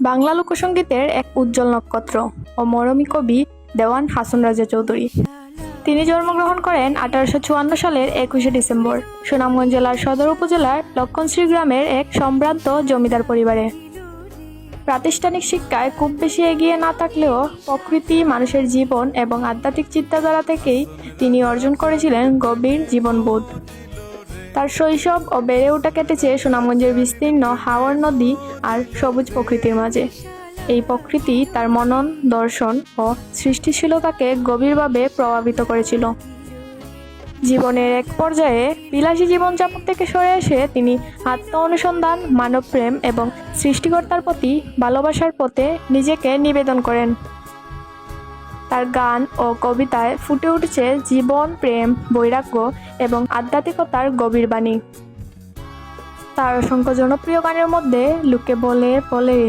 বাংলা লোকসঙ্গীতের এক উজ্জ্বল নক্ষত্র ও মরমী কবি দেওয়ান হাসন রাজা চৌধুরী। তিনি জন্মগ্রহণ করেন 1854 সালের 21শে ডিসেম্বর সুনামগঞ্জ জেলার সদর উপজেলার লক্ষণশ্রী গ্রামের এক সম্ভ্রান্ত জমিদার পরিবারে। প্রাতিষ্ঠানিক শিক্ষায় খুব বেশি এগিয়ে না থাকলেও প্রকৃতি, মানুষের জীবন এবং আধ্যাত্মিক চিন্তাধারা থেকেই তিনি অর্জন করেছিলেন গভীর জীবনবোধ। তার শৈশব ও বেড়ে ওঠা কেটেছে সুনামগঞ্জের বিস্তীর্ণ হাওর নদী আর সবুজ প্রকৃতির মাঝে। এই প্রকৃতি তার মনন, দর্শন ও সৃষ্টিশীলতাকে গভীরভাবে প্রভাবিত করেছিল। জীবনের এক পর্যায়ে বিলাসী জীবনযাপন থেকে সরে এসে তিনি আত্ম অনুসন্ধান, মানবপ্রেম এবং সৃষ্টিকর্তার প্রতি ভালোবাসার পথে নিজেকে নিবেদন করেন। তার গান ও কবিতায় ফুটে উঠেছে জীবন, প্রেম, বৈরাগ্য এবং আধ্যাত্মিকতার গভীর বাণী। তার অসংখ্য জনপ্রিয় গানের মধ্যে লোকে বলে বলে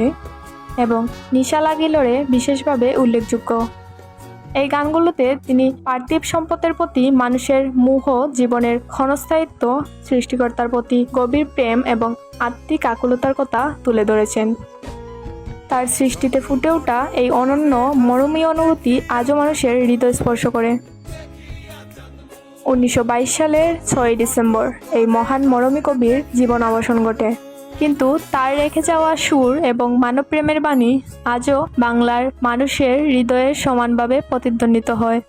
এবং নিশা লাগিল রে বিশেষভাবে উল্লেখযোগ্য। এই গানগুলোতে তিনি পার্থিব সম্পদের প্রতি মানুষের মোহ, জীবনের ক্ষণস্থায়িত্ব, সৃষ্টিকর্তার প্রতি গভীর প্রেম এবং আত্মিক আকুলতার কথা তুলে ধরেছেন। তার সৃষ্টিতে ফুটে ওঠা এই অনন্য মরমী অনুভূতি আজও মানুষের হৃদয় স্পর্শ করে। 1922 সালের 6 ডিসেম্বর এই মহান মরমী কবির জীবন অবসান ঘটে, কিন্তু তার রেখে যাওয়া সুর এবং মানবপ্রেমের বাণী আজও বাংলার মানুষের হৃদয়ে সমানভাবে প্রতিধ্বনিত হয়।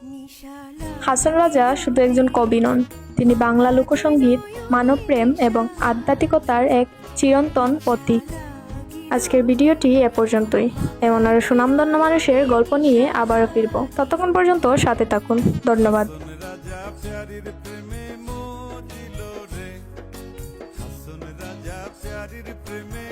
হাসন রাজা শুধু একজন কবি নন, তিনি বাংলা লোকসঙ্গীত, মানবপ্রেম এবং আধ্যাত্মিকতার এক চিরন্তন প্রতীক। আজকের ভিডিওটি এ পর্যন্তই। এমন আরও সুনামধন্য মানুষের গল্প নিয়ে আবারও ফিরব। ততক্ষণ পর্যন্ত সাথে থাকুন। ধন্যবাদ। প্রেমে